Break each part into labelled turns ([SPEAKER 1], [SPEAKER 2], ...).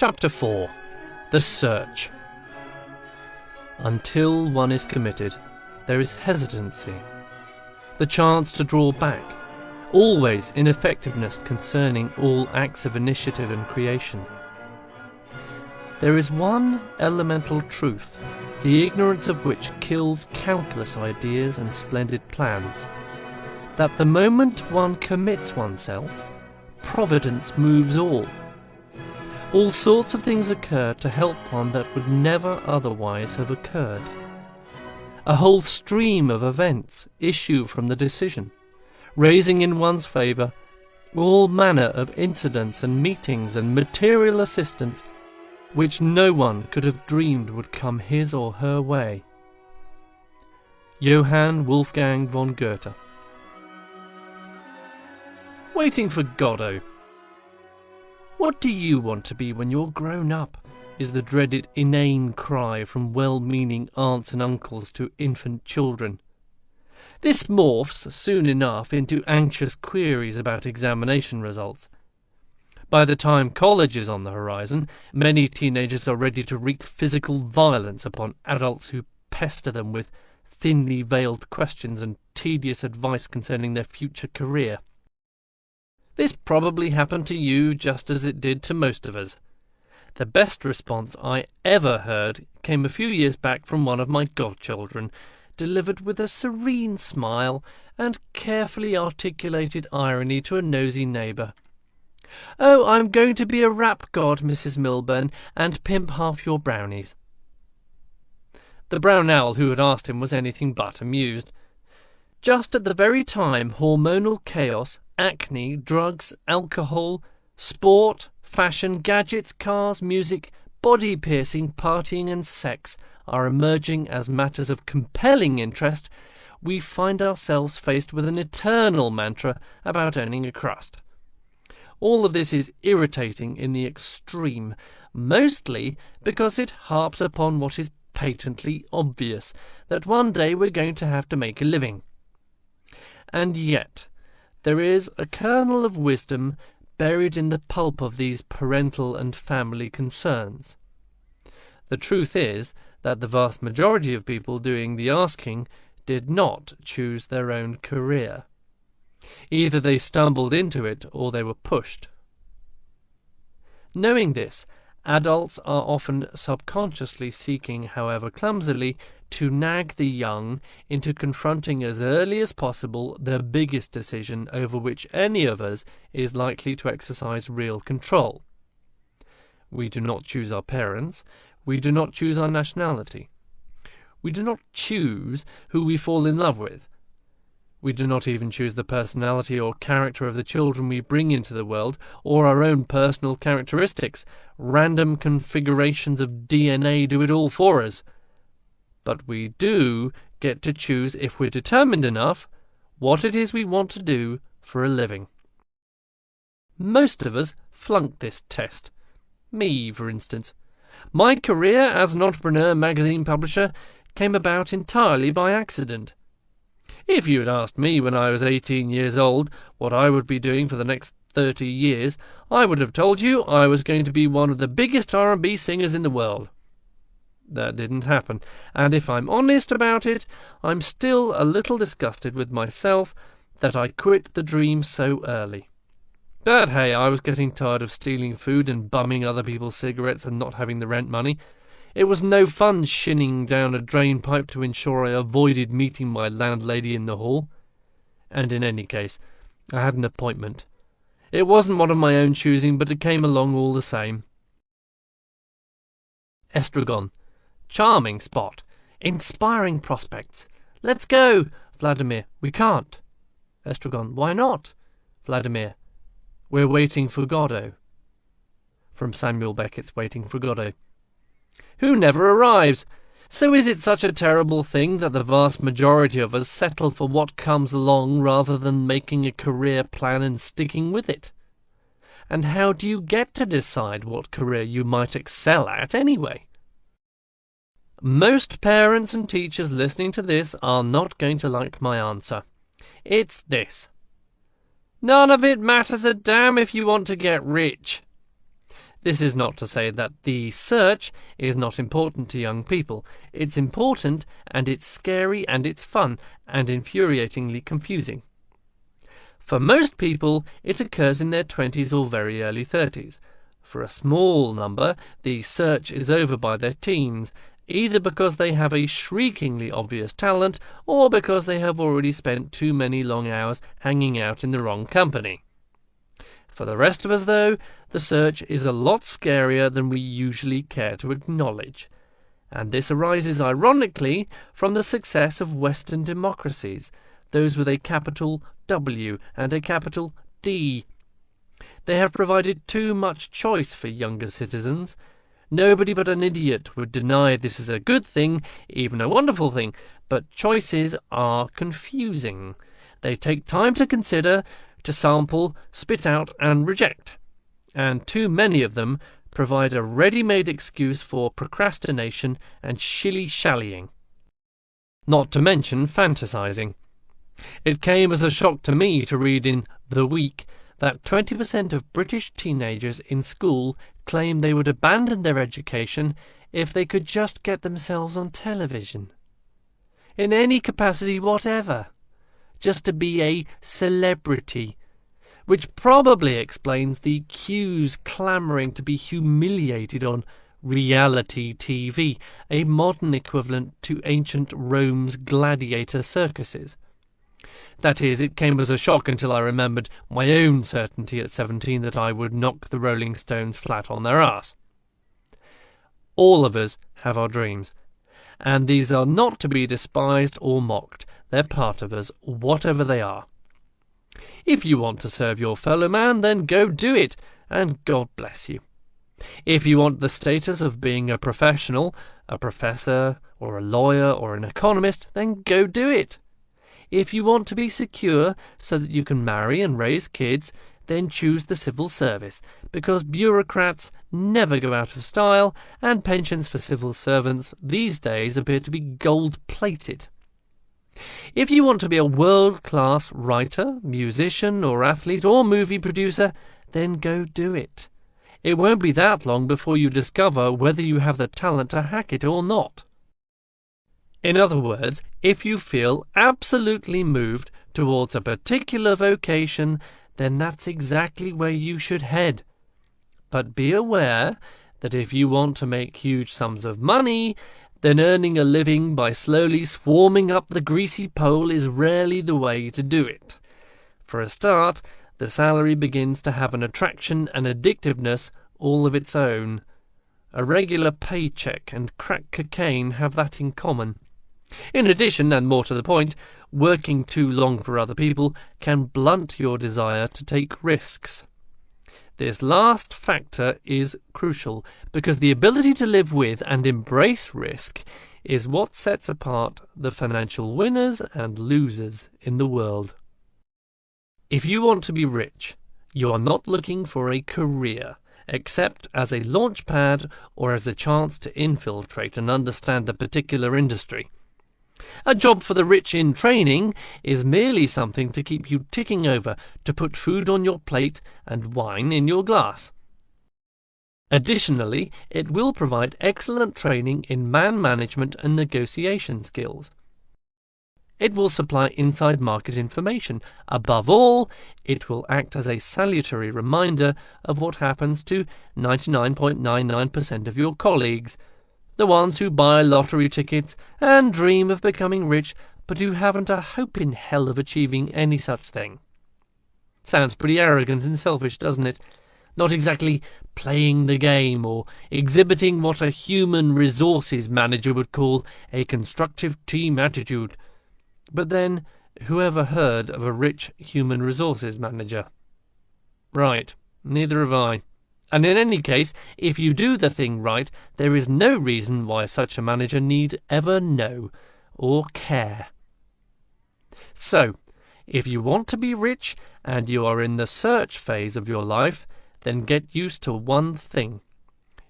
[SPEAKER 1] Chapter 4. The Search. Until one is committed, there is hesitancy, the chance to draw back, always ineffectiveness concerning all acts of initiative and creation. There is one elemental truth, the ignorance of which kills countless ideas and splendid plans, that the moment one commits oneself, Providence moves all. All sorts of things occur to help one that would never otherwise have occurred. A whole stream of events issue from the decision, raising in one's favour all manner of incidents and meetings and material assistance which no one could have dreamed would come his or her way. Johann Wolfgang von Goethe. Waiting for Godot. "What do you want to be when you're grown up?" is the dreaded inane cry from well-meaning aunts and uncles to infant children. This morphs soon enough into anxious queries about examination results. By the time college is on the horizon, many teenagers are ready to wreak physical violence upon adults who pester them with thinly veiled questions and tedious advice concerning their future career. This probably happened to you just as it did to most of us. The best response I ever heard came a few years back from one of my godchildren, delivered with a serene smile and carefully articulated irony to a nosy neighbour. "Oh, I'm going to be a rap god, Mrs. Milburn, and pimp half your brownies." The brown owl who had asked him was anything but amused. Just at the very time hormonal chaos, acne, drugs, alcohol, sport, fashion, gadgets, cars, music, body piercing, partying and sex are emerging as matters of compelling interest, we find ourselves faced with an eternal mantra about earning a crust. All of this is irritating in the extreme, mostly because it harps upon what is patently obvious, that one day we're going to have to make a living. And yet, there is a kernel of wisdom buried in the pulp of these parental and family concerns. The truth is that the vast majority of people doing the asking did not choose their own career. Either they stumbled into it or they were pushed. Knowing this, adults are often subconsciously seeking, however clumsily, to nag the young into confronting as early as possible the biggest decision over which any of us is likely to exercise real control. We do not choose our parents. We do not choose our nationality. We do not choose who we fall in love with. We do not even choose the personality or character of the children we bring into the world, or our own personal characteristics. Random configurations of DNA do it all for us. But we do get to choose, if we're determined enough, what it is we want to do for a living. Most of us flunk this test. Me, for instance. My career as an entrepreneur magazine publisher came about entirely by accident. If you had asked me when I was 18 years old what I would be doing for the next 30 years, I would have told you I was going to be one of the biggest R&B singers in the world. That didn't happen, and if I'm honest about it, I'm still a little disgusted with myself that I quit the dream so early. But hey, I was getting tired of stealing food and bumming other people's cigarettes and not having the rent money. It was no fun shinning down a drain pipe to ensure I avoided meeting my landlady in the hall. And in any case, I had an appointment. It wasn't one of my own choosing, but it came along all the same. Estragon. Charming spot. Inspiring prospects. Let's go. Vladimir. We can't. Estragon. Why not? Vladimir. We're waiting for Godot. From Samuel Beckett's Waiting for Godot. Who never arrives? So is it such a terrible thing that the vast majority of us settle for what comes along rather than making a career plan and sticking with it? And how do you get to decide what career you might excel at anyway? Most parents and teachers listening to this are not going to like my answer. It's this. None of it matters a damn if you want to get rich. This is not to say that the search is not important to young people. It's important, and it's scary, and it's fun, and infuriatingly confusing. For most people, it occurs in their 20s or very early 30s. For a small number, the search is over by their teens, either because they have a shriekingly obvious talent or because they have already spent too many long hours hanging out in the wrong company. For the rest of us, though, the search is a lot scarier than we usually care to acknowledge. And this arises ironically from the success of Western democracies, those with a capital W and a capital D. They have provided too much choice for younger citizens. Nobody but an idiot would deny this is a good thing, even a wonderful thing, but choices are confusing. They take time to consider, to sample, spit out, and reject. And too many of them provide a ready-made excuse for procrastination and shilly-shallying. Not to mention fantasizing. It came as a shock to me to read in The Week that 20% of British teenagers in school claim they would abandon their education if they could just get themselves on television. In any capacity whatever. Just to be a celebrity, which probably explains the queues clamouring to be humiliated on reality TV, a modern equivalent to ancient Rome's gladiator circuses. That is, it came as a shock until I remembered my own certainty at 17 that I would knock the Rolling Stones flat on their arse. All of us have our dreams, and these are not to be despised or mocked. They're part of us, whatever they are. If you want to serve your fellow man, then go do it, and God bless you. If you want the status of being a professional, a professor, or a lawyer, or an economist, then go do it. If you want to be secure so that you can marry and raise kids, then choose the civil service, because bureaucrats never go out of style, and pensions for civil servants these days appear to be gold-plated. If you want to be a world-class writer, musician, or athlete, or movie producer, then go do it. It won't be that long before you discover whether you have the talent to hack it or not. In other words, if you feel absolutely moved towards a particular vocation, then that's exactly where you should head. But be aware that if you want to make huge sums of money, then earning a living by slowly swarming up the greasy pole is rarely the way to do it. For a start, the salary begins to have an attraction and addictiveness all of its own. A regular paycheck and crack cocaine have that in common. In addition, and more to the point, working too long for other people can blunt your desire to take risks. This last factor is crucial, because the ability to live with and embrace risk is what sets apart the financial winners and losers in the world. If you want to be rich, you are not looking for a career, except as a launch pad or as a chance to infiltrate and understand a particular industry. A job for the rich in training is merely something to keep you ticking over, to put food on your plate and wine in your glass. Additionally, it will provide excellent training in man management and negotiation skills. It will supply inside market information. Above all, it will act as a salutary reminder of what happens to 99.99% of your colleagues, the ones who buy lottery tickets and dream of becoming rich, but who haven't a hope in hell of achieving any such thing. Sounds pretty arrogant and selfish, doesn't it? Not exactly playing the game or exhibiting what a human resources manager would call a constructive team attitude. But then, who ever heard of a rich human resources manager? Right, neither have I. And in any case, if you do the thing right, there is no reason why such a manager need ever know or care. So, if you want to be rich and you are in the search phase of your life, then get used to one thing.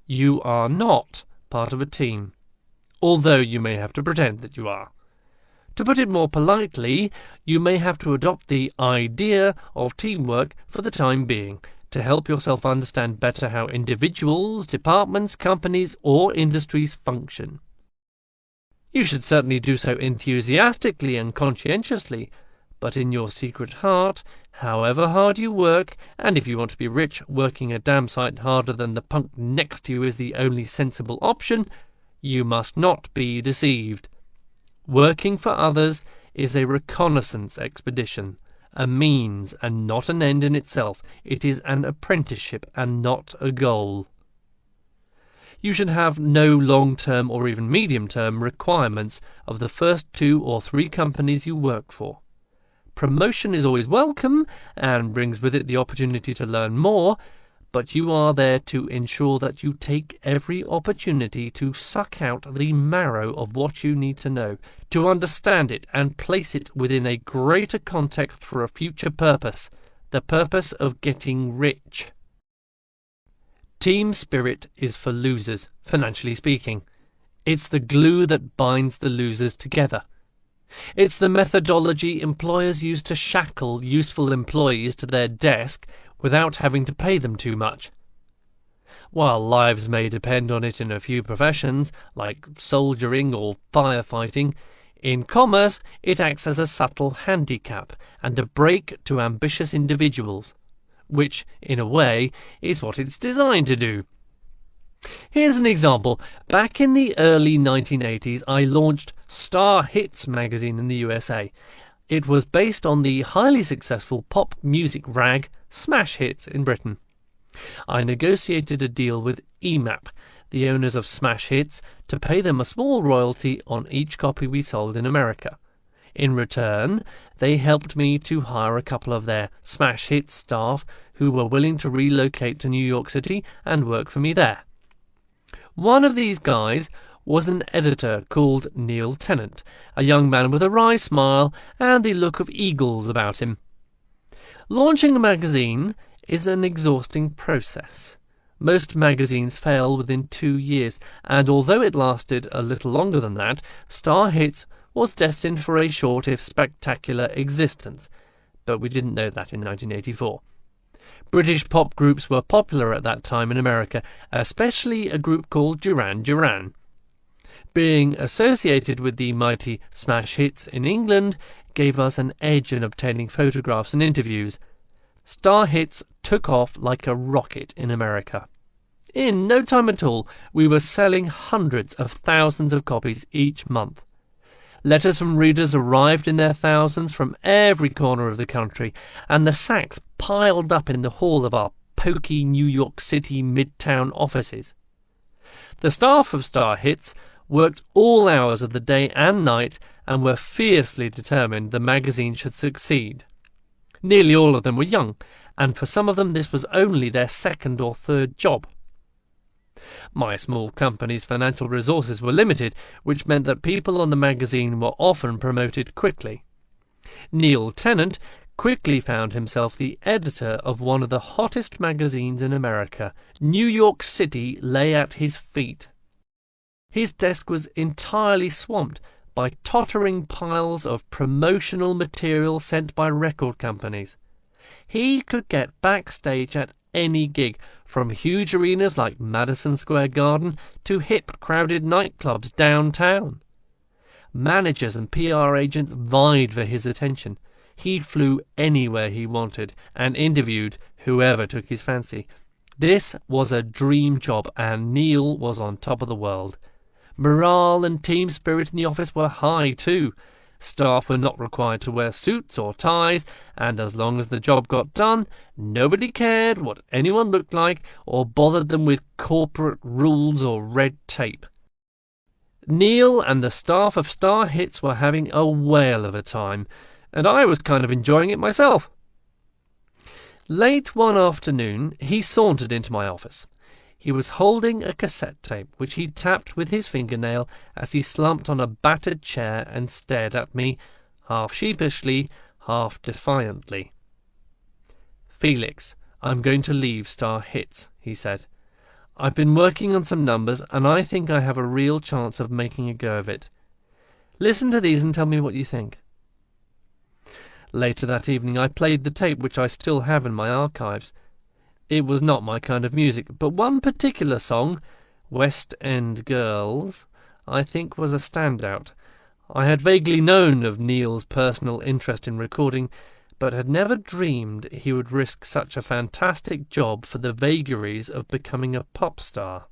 [SPEAKER 1] You are not part of a team, although you may have to pretend that you are. To put it more politely, you may have to adopt the idea of teamwork for the time being, to help yourself understand better how individuals, departments, companies, or industries function. You should certainly do so enthusiastically and conscientiously, but in your secret heart, however hard you work, and if you want to be rich, working a damn sight harder than the punk next to you is the only sensible option, you must not be deceived. Working for others is a reconnaissance expedition, a means and not an end in itself. It is an apprenticeship and not a goal. You should have no long-term or even medium-term requirements of the first 2 or 3 companies you work for. Promotion is always welcome and brings with it the opportunity to learn more, but you are there to ensure that you take every opportunity to suck out the marrow of what you need to know, to understand it and place it within a greater context for a future purpose, the purpose of getting rich. Team spirit is for losers, financially speaking. It's the glue that binds the losers together. It's the methodology employers use to shackle useful employees to their desk without having to pay them too much. While lives may depend on it in a few professions, like soldiering or firefighting, in commerce it acts as a subtle handicap and a brake to ambitious individuals, which, in a way, is what it's designed to do. Here's an example. Back in the early 1980s, I launched Star Hits magazine in the USA. It was based on the highly successful pop music rag Smash Hits in Britain. I negotiated a deal with EMAP, the owners of Smash Hits, to pay them a small royalty on each copy we sold in America. In return, they helped me to hire a couple of their Smash Hits staff who were willing to relocate to New York City and work for me there. One of these guys was an editor called Neil Tennant, a young man with a wry smile and the look of eagles about him. Launching a magazine is an exhausting process. Most magazines fail within 2 years, and although it lasted a little longer than that, Star Hits was destined for a short if spectacular existence, but we didn't know that in 1984. British pop groups were popular at that time in America, especially a group called Duran Duran. Being associated with the mighty Smash Hits in England gave us an edge in obtaining photographs and interviews. Star Hits took off like a rocket in America. In no time at all, we were selling hundreds of thousands of copies each month. Letters from readers arrived in their thousands from every corner of the country, and the sacks piled up in the hall of our poky New York City midtown offices. The staff of Star Hits worked all hours of the day and night and were fiercely determined the magazine should succeed. Nearly all of them were young, and for some of them this was only their 2nd or 3rd job. My small company's financial resources were limited, which meant that people on the magazine were often promoted quickly. Neil Tennant quickly found himself the editor of one of the hottest magazines in America. New York City lay at his feet. His desk was entirely swamped by tottering piles of promotional material sent by record companies. He could get backstage at any gig, from huge arenas like Madison Square Garden to hip, crowded nightclubs downtown. Managers and PR agents vied for his attention. He flew anywhere he wanted and interviewed whoever took his fancy. This was a dream job, and Neil was on top of the world. Morale and team spirit in the office were high too. Staff were not required to wear suits or ties, and as long as the job got done, nobody cared what anyone looked like or bothered them with corporate rules or red tape. Neil and the staff of Star Hits were having a whale of a time, and I was kind of enjoying it myself. Late one afternoon, he sauntered into my office. He was holding a cassette tape, which he tapped with his fingernail as he slumped on a battered chair and stared at me, half sheepishly, half defiantly. "Felix, I'm going to leave Star Hits," he said. "I've been working on some numbers, and I think I have a real chance of making a go of it. Listen to these and tell me what you think." Later that evening I played the tape, which I still have in my archives. It was not my kind of music, but one particular song, West End Girls, I think was a standout. I had vaguely known of Neil's personal interest in recording, but had never dreamed he would risk such a fantastic job for the vagaries of becoming a pop star.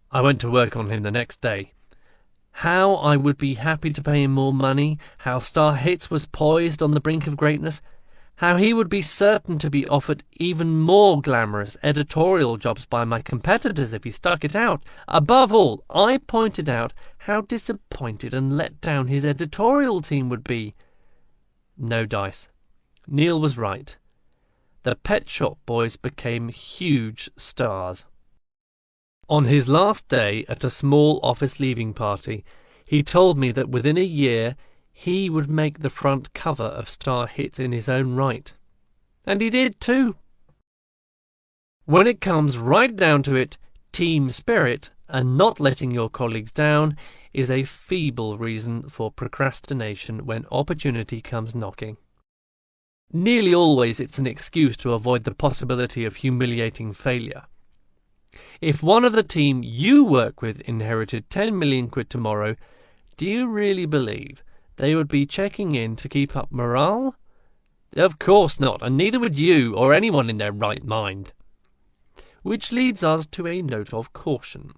[SPEAKER 1] I went to work on him the next day. How I would be happy to pay him more money, how Star Hits was poised on the brink of greatness, how he would be certain to be offered even more glamorous editorial jobs by my competitors if he stuck it out. Above all, I pointed out how disappointed and let down his editorial team would be. No dice. Neil was right. The Pet Shop Boys became huge stars. On his last day at a small office leaving party, he told me that within a year he would make the front cover of Star Hits in his own right. And he did too. When it comes right down to it, team spirit and not letting your colleagues down is a feeble reason for procrastination when opportunity comes knocking. Nearly always it's an excuse to avoid the possibility of humiliating failure. If one of the team you work with inherited 10 million quid tomorrow, do you really believe they would be checking in to keep up morale? Of course not, and neither would you or anyone in their right mind. Which leads us to a note of caution.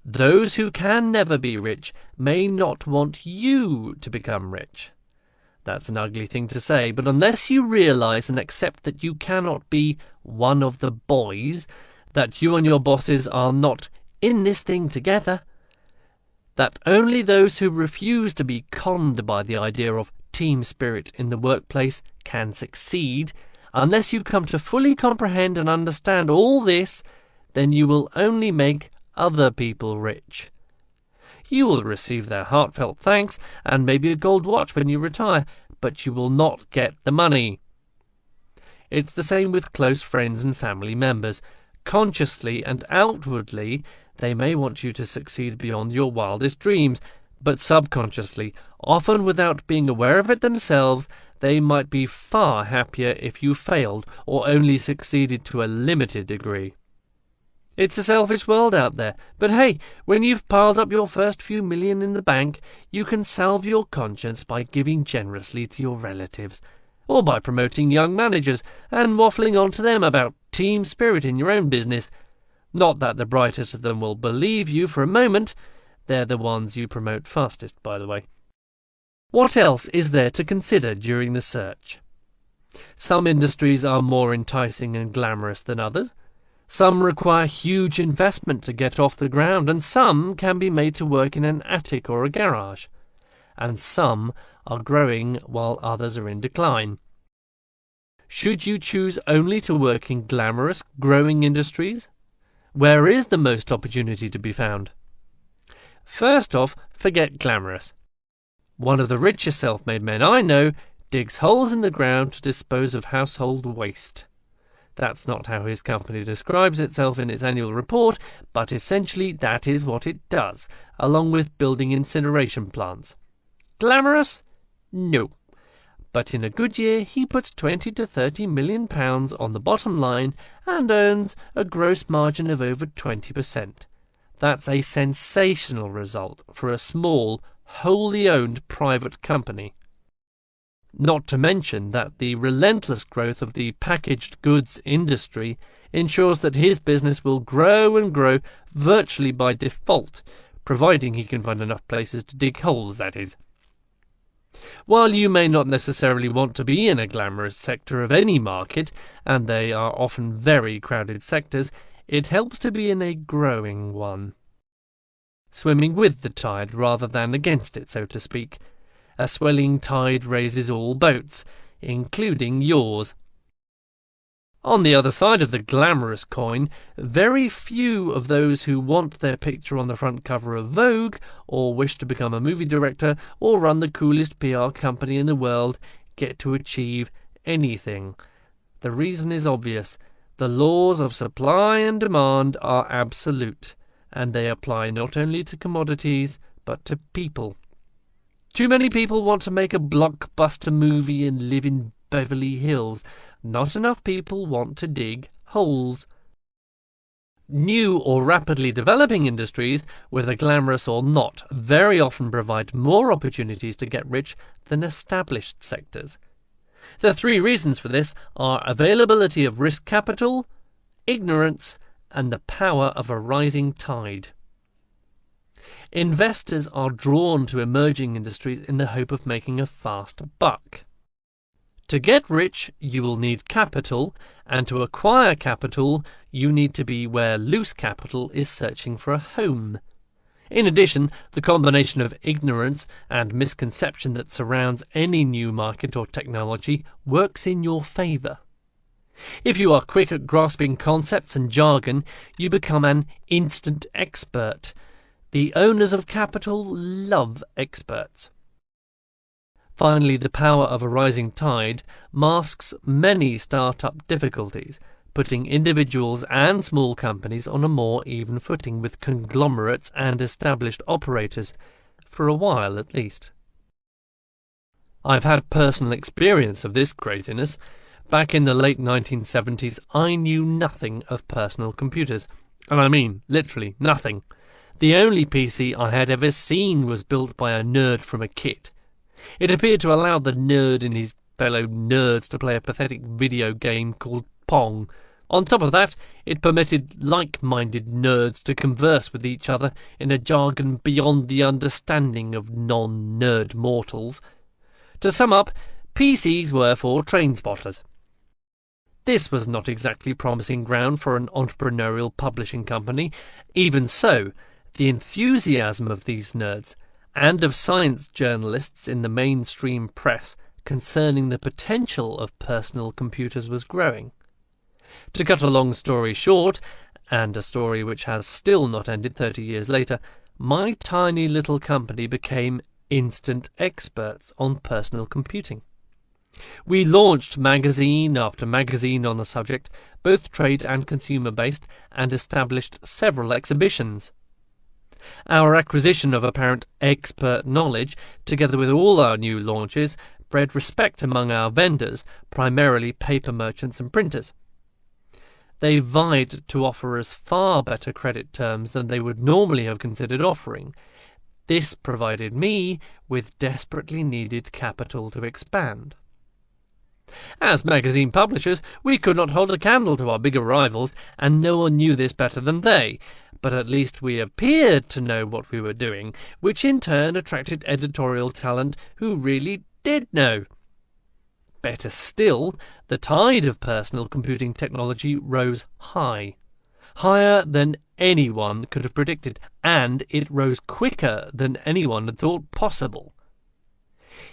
[SPEAKER 1] Those who can never be rich may not want you to become rich. That's an ugly thing to say, but unless you realise and accept that you cannot be one of the boys, that you and your bosses are not in this thing together, that only those who refuse to be conned by the idea of team spirit in the workplace can succeed, unless you come to fully comprehend and understand all this, then you will only make other people rich. You will receive their heartfelt thanks and maybe a gold watch when you retire, but you will not get the money. It's the same with close friends and family members. Consciously and outwardly, they may want you to succeed beyond your wildest dreams, but subconsciously, often without being aware of it themselves, they might be far happier if you failed or only succeeded to a limited degree. It's a selfish world out there, but hey, when you've piled up your first few million in the bank, you can salve your conscience by giving generously to your relatives, or by promoting young managers and waffling on to them about team spirit in your own business. Not that the brightest of them will believe you for a moment. They're the ones you promote fastest, by the way. What else is there to consider during the search? Some industries are more enticing and glamorous than others. Some require huge investment to get off the ground, and some can be made to work in an attic or a garage. And some are growing while others are in decline. Should you choose only to work in glamorous, growing industries? Where is the most opportunity to be found? First off, forget glamorous. One of the richest self-made men I know digs holes in the ground to dispose of household waste. That's not how his company describes itself in its annual report, but essentially that is what it does, along with building incineration plants. Glamorous? No. But in a good year he puts 20 to 30 million pounds on the bottom line and earns a gross margin of over 20%. That's a sensational result for a small, wholly owned private company. Not to mention that the relentless growth of the packaged goods industry ensures that his business will grow and grow virtually by default, providing he can find enough places to dig holes, that is. While you may not necessarily want to be in a glamorous sector of any market, and they are often very crowded sectors, it helps to be in a growing one. Swimming with the tide rather than against it, so to speak. A swelling tide raises all boats, including yours. On the other side of the glamorous coin, very few of those who want their picture on the front cover of Vogue, or wish to become a movie director, or run the coolest PR company in the world, get to achieve anything. The reason is obvious. The laws of supply and demand are absolute, and they apply not only to commodities, but to people. Too many people want to make a blockbuster movie and live in Beverly Hills, not enough people want to dig holes. New or rapidly developing industries, whether glamorous or not, very often provide more opportunities to get rich than established sectors. The three reasons for this are availability of risk capital, ignorance, and the power of a rising tide. Investors are drawn to emerging industries in the hope of making a fast buck. To get rich, you will need capital, and to acquire capital, you need to be where loose capital is searching for a home. In addition, the combination of ignorance and misconception that surrounds any new market or technology works in your favour. If you are quick at grasping concepts and jargon, you become an instant expert. The owners of capital love experts. Finally, the power of a rising tide masks many start-up difficulties, putting individuals and small companies on a more even footing with conglomerates and established operators, for a while at least. I've had personal experience of this craziness. Back in the late 1970s, I knew nothing of personal computers, and I mean literally nothing. The only PC I had ever seen was built by a nerd from a kit. It appeared to allow the nerd and his fellow nerds to play a pathetic video game called Pong. On top of that, it permitted like-minded nerds to converse with each other in a jargon beyond the understanding of non-nerd mortals. To sum up, PCs were for train spotters. This was not exactly promising ground for an entrepreneurial publishing company. Even so, the enthusiasm of these nerds, and of science journalists in the mainstream press concerning the potential of personal computers was growing. To cut a long story short, and a story which has still not ended 30 years later, my tiny little company became instant experts on personal computing. We launched magazine after magazine on the subject, both trade and consumer-based, and established several exhibitions. Our acquisition of apparent expert knowledge, together with all our new launches, bred respect among our vendors, primarily paper merchants and printers. They vied to offer us far better credit terms than they would normally have considered offering. This provided me with desperately needed capital to expand. As magazine publishers, we could not hold a candle to our bigger rivals, and no one knew this better than they. But at least we appeared to know what we were doing, which in turn attracted editorial talent who really did know. Better still, the tide of personal computing technology rose high, higher than anyone could have predicted, and it rose quicker than anyone had thought possible.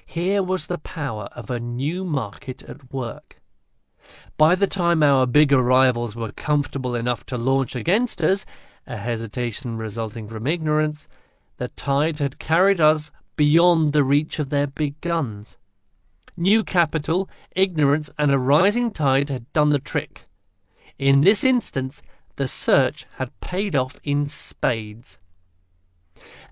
[SPEAKER 1] Here was the power of a new market at work. By the time our bigger rivals were comfortable enough to launch against us, a hesitation resulting from ignorance, the tide had carried us beyond the reach of their big guns. New capital, ignorance, and a rising tide had done the trick. In this instance, the search had paid off in spades.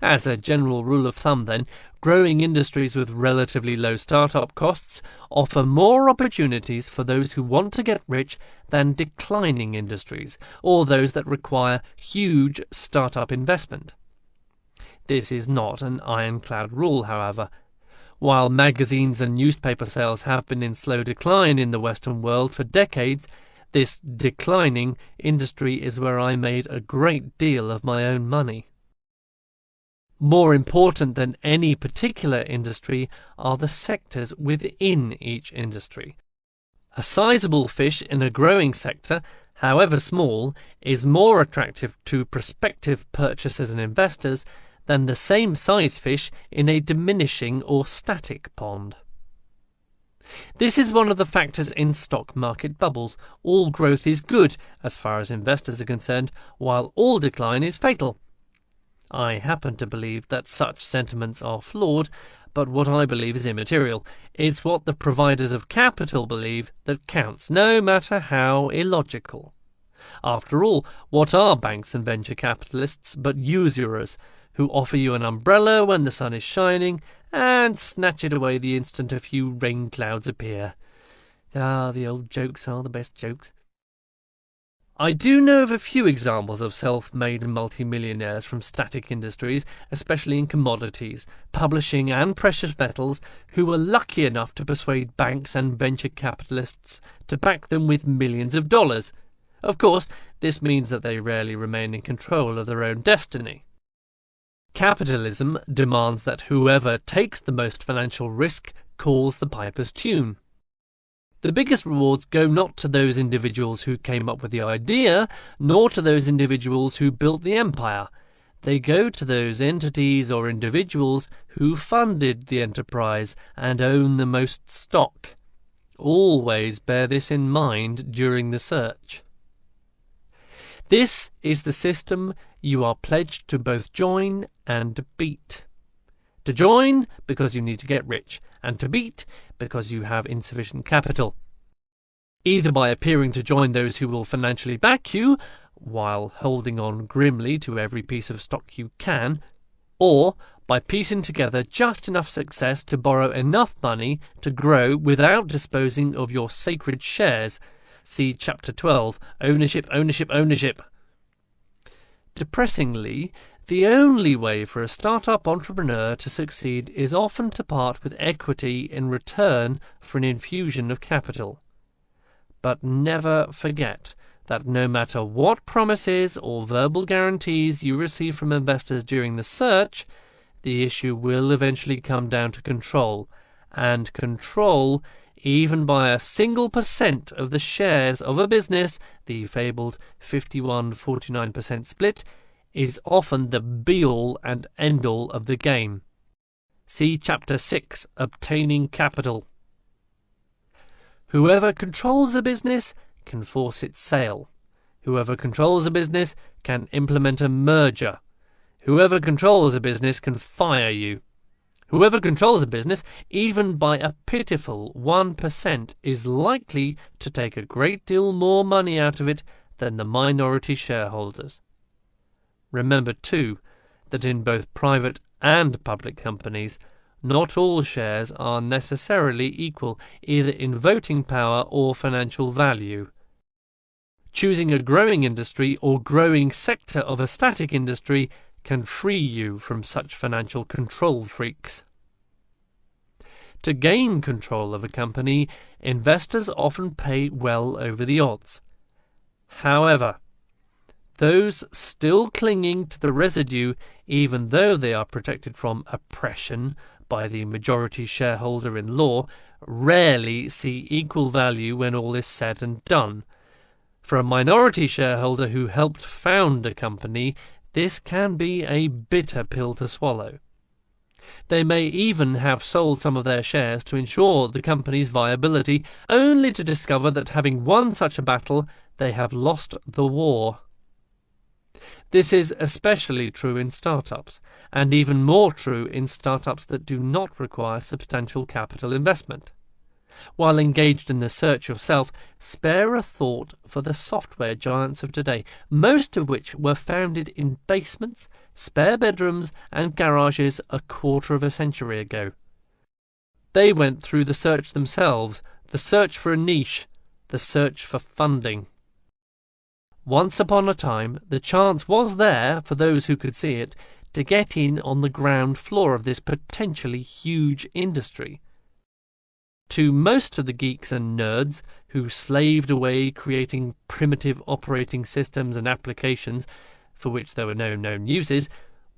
[SPEAKER 1] As a general rule of thumb, then, growing industries with relatively low start-up costs offer more opportunities for those who want to get rich than declining industries, or those that require huge start-up investment. This is not an ironclad rule, however. While magazines and newspaper sales have been in slow decline in the Western world for decades, this declining industry is where I made a great deal of my own money. More important than any particular industry are the sectors within each industry. A sizable fish in a growing sector, however small, is more attractive to prospective purchasers and investors than the same size fish in a diminishing or static pond. This is one of the factors in stock market bubbles. All growth is good as far as investors are concerned, while all decline is fatal. I happen to believe that such sentiments are flawed, but what I believe is immaterial. It's what the providers of capital believe that counts, no matter how illogical. After all, what are banks and venture capitalists but usurers who offer you an umbrella when the sun is shining and snatch it away the instant a few rain clouds appear? Ah, the old jokes are the best jokes. I do know of a few examples of self-made multimillionaires from static industries, especially in commodities, publishing and precious metals, who were lucky enough to persuade banks and venture capitalists to back them with millions of dollars. Of course, this means that they rarely remain in control of their own destiny. Capitalism demands that whoever takes the most financial risk calls the piper's tune. The biggest rewards go not to those individuals who came up with the idea, nor to those individuals who built the empire. They go to those entities or individuals who funded the enterprise and own the most stock. Always bear this in mind during the search. This is the system you are pledged to both join and beat. To join because you need to get rich, and to beat because you have insufficient capital. Either by appearing to join those who will financially back you, while holding on grimly to every piece of stock you can, or by piecing together just enough success to borrow enough money to grow without disposing of your sacred shares. See Chapter 12, Ownership, Ownership, Ownership. Depressingly, the only way for a startup entrepreneur to succeed is often to part with equity in return for an infusion of capital. But never forget that no matter what promises or verbal guarantees you receive from investors during the search, the issue will eventually come down to control, and control, even by a single % of the shares of a business, the fabled 51-49% split, is often the be-all and end-all of the game. See Chapter 6, Obtaining Capital. Whoever controls a business can force its sale. Whoever controls a business can implement a merger. Whoever controls a business can fire you. Whoever controls a business, even by a pitiful 1%, is likely to take a great deal more money out of it than the minority shareholders. Remember, too, that in both private and public companies, not all shares are necessarily equal, either in voting power or financial value. Choosing a growing industry or growing sector of a static industry can free you from such financial control freaks. To gain control of a company, investors often pay well over the odds. However, those still clinging to the residue, even though they are protected from oppression by the majority shareholder in law, rarely see equal value when all is said and done. For a minority shareholder who helped found a company, this can be a bitter pill to swallow. They may even have sold some of their shares to ensure the company's viability, only to discover that having won such a battle, they have lost the war. This is especially true in startups, and even more true in startups that do not require substantial capital investment. While engaged in the search yourself, spare a thought for the software giants of today, most of which were founded in basements, spare bedrooms, and garages a quarter of a century ago. They went through the search themselves, the search for a niche, the search for funding. Once upon a time, the chance was there, for those who could see it, to get in on the ground floor of this potentially huge industry. To most of the geeks and nerds who slaved away creating primitive operating systems and applications for which there were no known uses,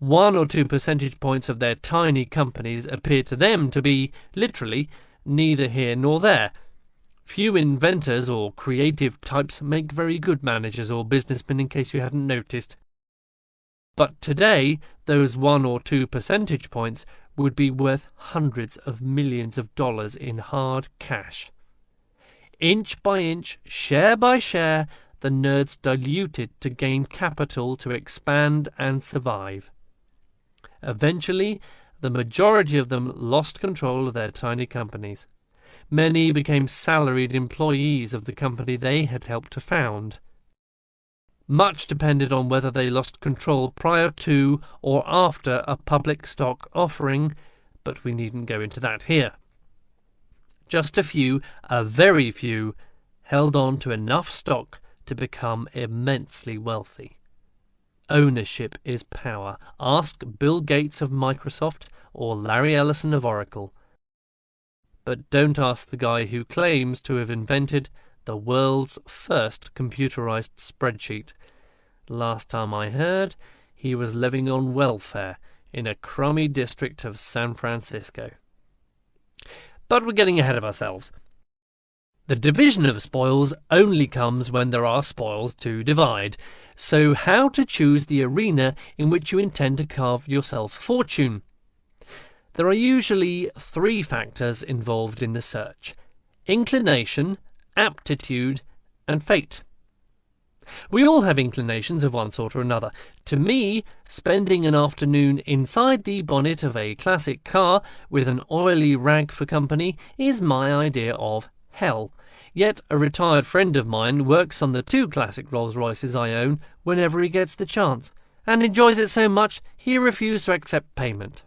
[SPEAKER 1] 1 or 2 percentage points of their tiny companies appeared to them to be, literally, neither here nor there. Few inventors or creative types make very good managers or businessmen, in case you hadn't noticed. But today, those 1 or 2 percentage points would be worth hundreds of millions of dollars in hard cash. Inch by inch, share by share, the nerds diluted to gain capital to expand and survive. Eventually, the majority of them lost control of their tiny companies. Many became salaried employees of the company they had helped to found. Much depended on whether they lost control prior to or after a public stock offering, but we needn't go into that here. Just a very few, held on to enough stock to become immensely wealthy. Ownership is power. Ask Bill Gates of Microsoft or Larry Ellison of Oracle. But don't ask the guy who claims to have invented the world's first computerized spreadsheet. Last time I heard, he was living on welfare in a crummy district of San Francisco. But we're getting ahead of ourselves. The division of spoils only comes when there are spoils to divide. So how to choose the arena in which you intend to carve yourself a fortune? There are usually 3 factors involved in the search: inclination, aptitude, and fate. We all have inclinations of one sort or another. To me, spending an afternoon inside the bonnet of a classic car with an oily rag for company is my idea of hell. Yet a retired friend of mine works on the 2 classic Rolls-Royces I own whenever he gets the chance, and enjoys it so much he refused to accept payment.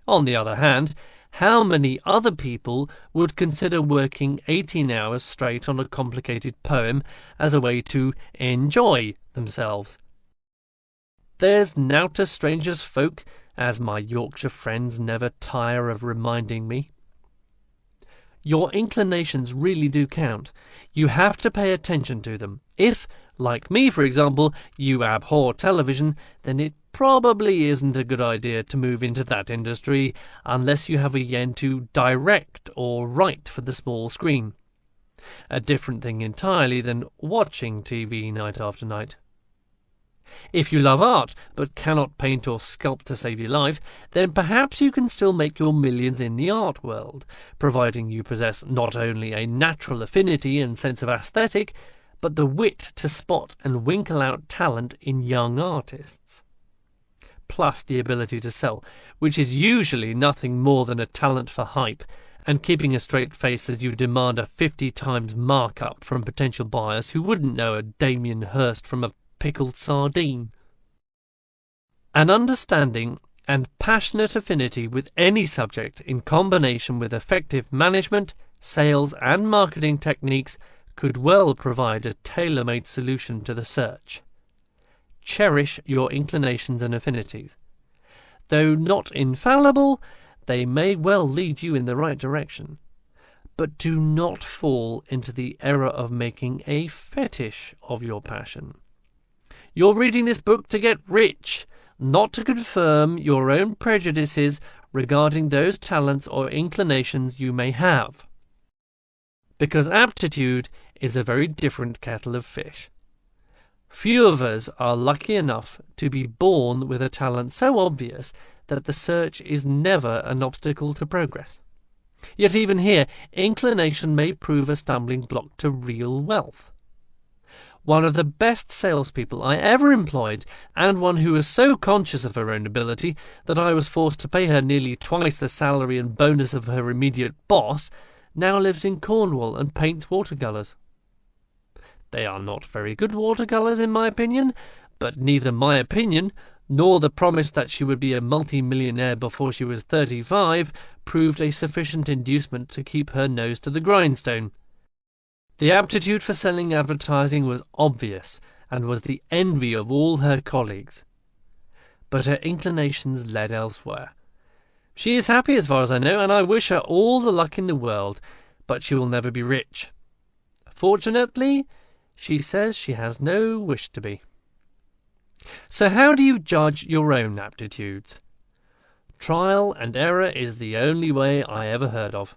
[SPEAKER 1] On the other hand, how many other people would consider working 18 hours straight on a complicated poem as a way to enjoy themselves? There's nowt a stranger's folk, as my Yorkshire friends never tire of reminding me. Your inclinations really do count. You have to pay attention to them. If, like me for example, you abhor television, then it probably isn't a good idea to move into that industry unless you have a yen to direct or write for the small screen. A different thing entirely than watching TV night after night. If you love art, but cannot paint or sculpt to save your life, then perhaps you can still make your millions in the art world, providing you possess not only a natural affinity and sense of aesthetic, but the wit to spot and winkle out talent in young artists. Plus the ability to sell, which is usually nothing more than a talent for hype, and keeping a straight face as you demand a 50 times markup from potential buyers who wouldn't know a Damien Hirst from a pickled sardine. An understanding and passionate affinity with any subject in combination with effective management, sales and marketing techniques could well provide a tailor-made solution to the search. Cherish your inclinations and affinities. Though not infallible, they may well lead you in the right direction. But do not fall into the error of making a fetish of your passion. You're reading this book to get rich, not to confirm your own prejudices regarding those talents or inclinations you may have. Because aptitude is a very different kettle of fish. Few of us are lucky enough to be born with a talent so obvious that the search is never an obstacle to progress. Yet even here, inclination may prove a stumbling block to real wealth. One of the best salespeople I ever employed, and one who was so conscious of her own ability that I was forced to pay her nearly twice the salary and bonus of her immediate boss, now lives in Cornwall and paints watercolours. They are not very good watercolours in my opinion, but neither my opinion nor the promise that she would be a multi-millionaire before she was 35 proved a sufficient inducement to keep her nose to the grindstone. The aptitude for selling advertising was obvious, and was the envy of all her colleagues. But her inclinations led elsewhere. She is happy as far as I know, and I wish her all the luck in the world, but she will never be rich. Fortunately, she says she has no wish to be. So how do you judge your own aptitudes? Trial and error is the only way I ever heard of.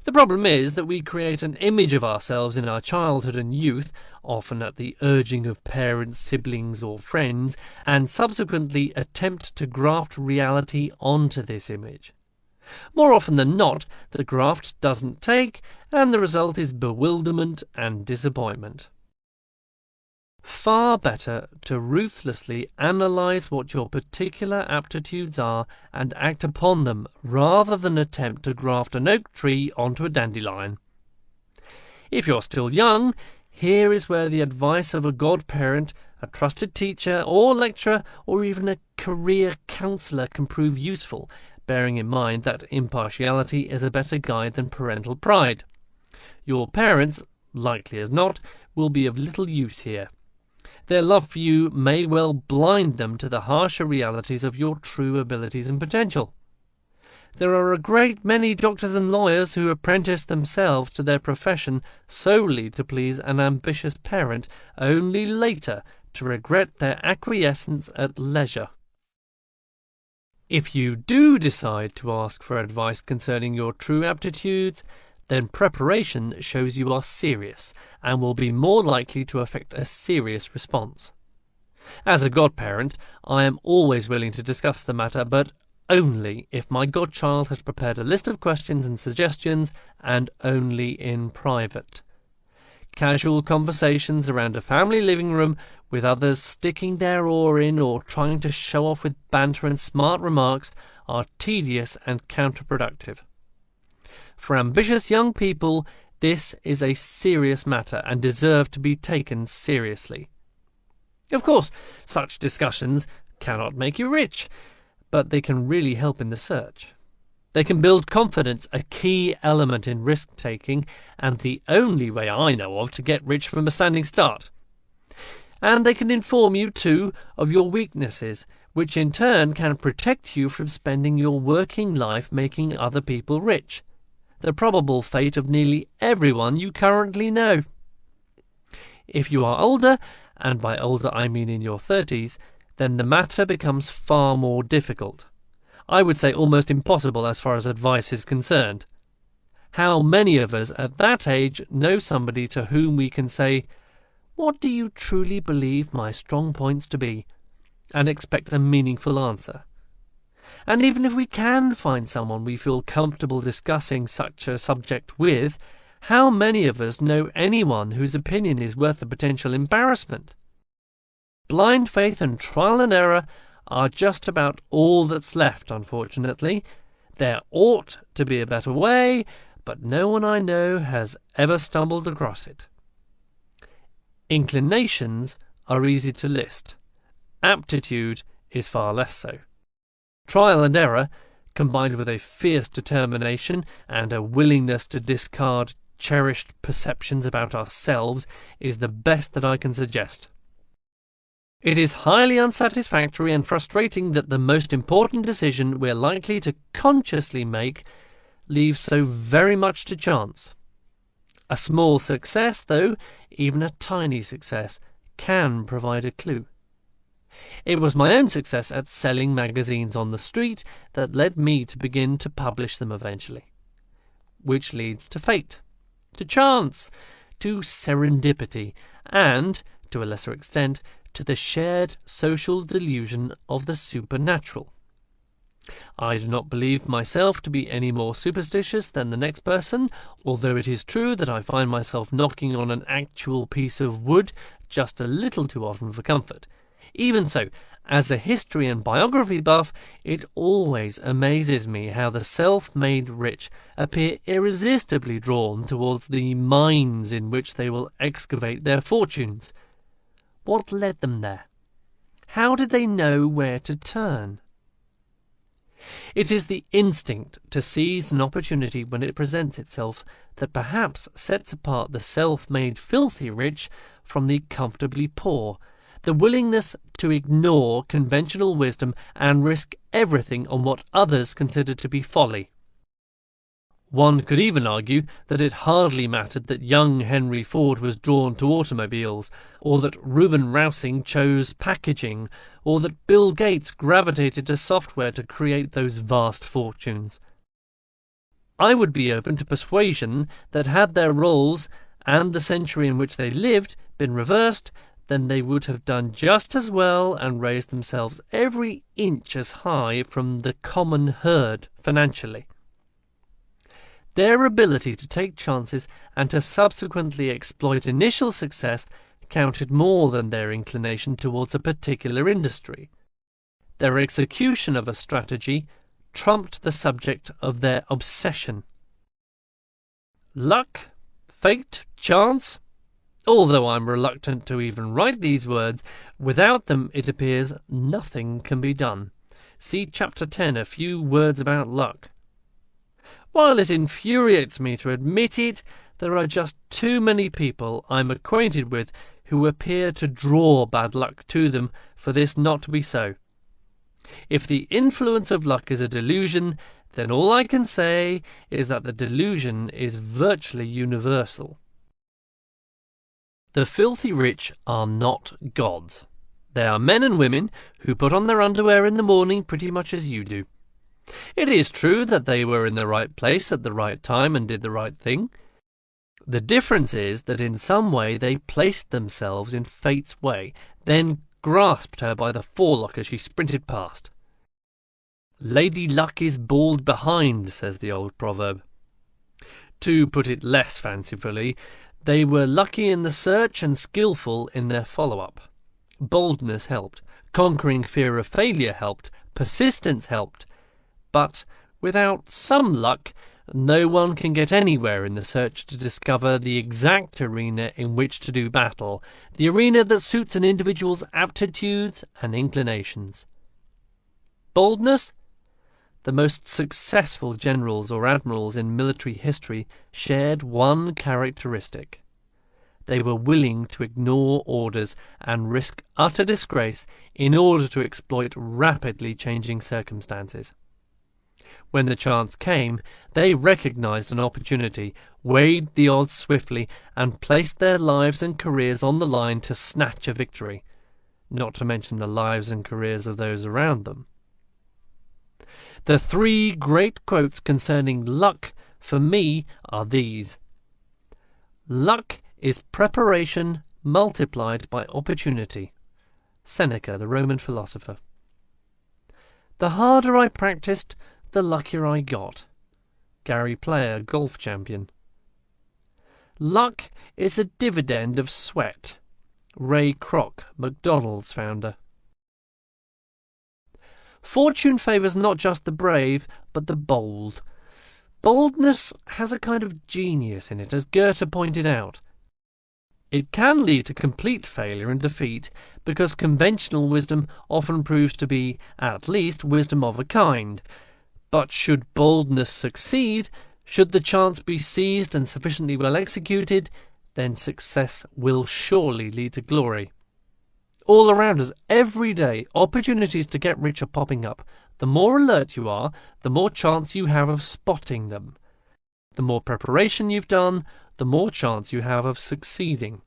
[SPEAKER 1] The problem is that we create an image of ourselves in our childhood and youth, often at the urging of parents, siblings or friends, and subsequently attempt to graft reality onto this image. More often than not, the graft doesn't take, and the result is bewilderment and disappointment. Far better to ruthlessly analyze what your particular aptitudes are and act upon them rather than attempt to graft an oak tree onto a dandelion. If you're still young, here is where the advice of a godparent, a trusted teacher or lecturer, or even a career counsellor can prove useful. bearing in mind that impartiality is a better guide than parental pride. Your parents, likely as not, will be of little use here. Their love for you may well blind them to the harsher realities of your true abilities and potential. There are a great many doctors and lawyers who apprentice themselves to their profession solely to please an ambitious parent, only later to regret their acquiescence at leisure. If you do decide to ask for advice concerning your true aptitudes, then preparation shows you are serious and will be more likely to effect a serious response. As a godparent, I am always willing to discuss the matter, but only if my godchild has prepared a list of questions and suggestions, and only in private. Casual conversations around a family living room, with others sticking their oar in or trying to show off with banter and smart remarks, are tedious and counterproductive. For ambitious young people, this is a serious matter and deserve to be taken seriously. Of course, such discussions cannot make you rich, but they can really help in the search. They can build confidence, a key element in risk-taking, and the only way I know of to get rich from a standing start. And they can inform you, too, of your weaknesses, which in turn can protect you from spending your working life making other people rich, the probable fate of nearly everyone you currently know. If you are older, and by older I mean in your 30s, then the matter becomes far more difficult. I would say almost impossible as far as advice is concerned. How many of us at that age know somebody to whom we can say, "What do you truly believe my strong points to be?" and expect a meaningful answer? And even if we can find someone we feel comfortable discussing such a subject with, how many of us know anyone whose opinion is worth the potential embarrassment? Blind faith and trial and error are just about all that's left, unfortunately. There ought to be a better way, but no one I know has ever stumbled across it. Inclinations are easy to list. Aptitude is far less so. Trial and error, combined with a fierce determination and a willingness to discard cherished perceptions about ourselves, is the best that I can suggest. It is highly unsatisfactory and frustrating that the most important decision we're likely to consciously make leaves so very much to chance. A small success, though, even a tiny success, can provide a clue. It was my own success at selling magazines on the street that led me to begin to publish them eventually, which leads to fate, to chance, to serendipity, and, to a lesser extent, to the shared social delusion of the supernatural. I do not believe myself to be any more superstitious than the next person, although it is true that I find myself knocking on an actual piece of wood just a little too often for comfort. Even so, as a history and biography buff, it always amazes me how the self-made rich appear irresistibly drawn towards the mines in which they will excavate their fortunes. What led them there? How did they know where to turn? It is the instinct to seize an opportunity when it presents itself that perhaps sets apart the self-made filthy rich from the comfortably poor, the willingness to ignore conventional wisdom and risk everything on what others consider to be folly. One could even argue that it hardly mattered that young Henry Ford was drawn to automobiles, or that Reuben Rousing chose packaging, or that Bill Gates gravitated to software to create those vast fortunes. I would be open to persuasion that had their roles and the century in which they lived been reversed, then they would have done just as well and raised themselves every inch as high from the common herd financially. Their ability to take chances and to subsequently exploit initial success counted more than their inclination towards a particular industry. Their execution of a strategy trumped the subject of their obsession. Luck, fate, chance? Although I'm reluctant to even write these words, without them it appears nothing can be done. See Chapter 10, A Few Words About Luck. While it infuriates me to admit it, there are just too many people I'm acquainted with who appear to draw bad luck to them for this not to be so. If the influence of luck is a delusion, then all I can say is that the delusion is virtually universal. The filthy rich are not gods. They are men and women who put on their underwear in the morning pretty much as you do. It is true that they were in the right place at the right time and did the right thing. The difference is that in some way they placed themselves in fate's way, then grasped her by the forelock as she sprinted past. Lady Luck is bald behind, says the old proverb. To put it less fancifully, they were lucky in the search and skillful in their follow-up. Boldness helped, conquering fear of failure helped, persistence helped, but without some luck, no one can get anywhere in the search to discover the exact arena in which to do battle, the arena that suits an individual's aptitudes and inclinations. Boldness? The most successful generals or admirals in military history shared one characteristic. They were willing to ignore orders and risk utter disgrace in order to exploit rapidly changing circumstances. When the chance came, they recognized an opportunity, weighed the odds swiftly, and placed their lives and careers on the line to snatch a victory, not to mention the lives and careers of those around them. The three great quotes concerning luck for me are these. Luck is preparation multiplied by opportunity. Seneca, the Roman philosopher. The harder I practiced, the luckier I got. Gary Player, golf champion. Luck is a dividend of sweat. Ray Kroc, McDonald's founder. Fortune favours not just the brave, but the bold. Boldness has a kind of genius in it, as Goethe pointed out. It can lead to complete failure and defeat, because conventional wisdom often proves to be, at least, wisdom of a kind. But should boldness succeed, should the chance be seized and sufficiently well executed, then success will surely lead to glory. All around us, every day, opportunities to get rich are popping up. The more alert you are, the more chance you have of spotting them. The more preparation you've done, the more chance you have of succeeding.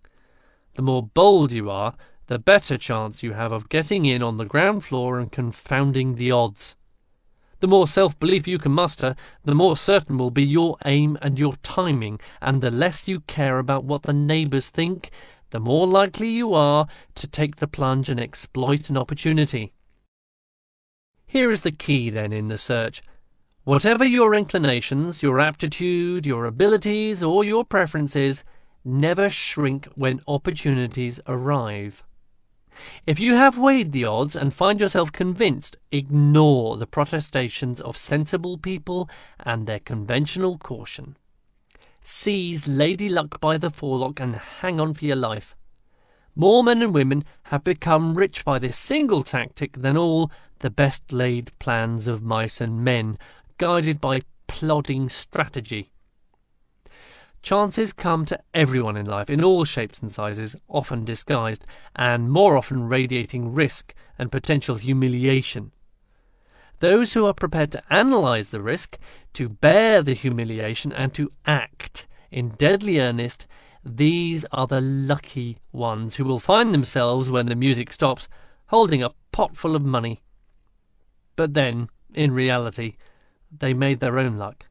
[SPEAKER 1] The more bold you are, the better chance you have of getting in on the ground floor and confounding the odds. The more self-belief you can muster, the more certain will be your aim and your timing, and the less you care about what the neighbours think, the more likely you are to take the plunge and exploit an opportunity. Here is the key, then, in the search. Whatever your inclinations, your aptitude, your abilities, or your preferences, never shrink when opportunities arrive. If you have weighed the odds and find yourself convinced, ignore the protestations of sensible people and their conventional caution. Seize Lady Luck by the forelock and hang on for your life. More men and women have become rich by this single tactic than all the best-laid plans of mice and men, guided by plodding strategy. Chances come to everyone in life, in all shapes and sizes, often disguised, and more often radiating risk and potential humiliation. Those who are prepared to analyse the risk, to bear the humiliation, and to act in deadly earnest, these are the lucky ones who will find themselves, when the music stops, holding a pot full of money. But then, in reality, they made their own luck.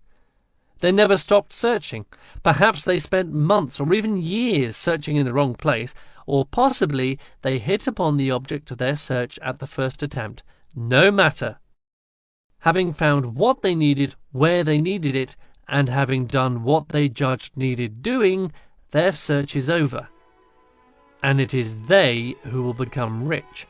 [SPEAKER 1] They never stopped searching. Perhaps they spent months or even years searching in the wrong place, or possibly they hit upon the object of their search at the first attempt. No matter. Having found what they needed, where they needed it, and having done what they judged needed doing, their search is over. And it is they who will become rich.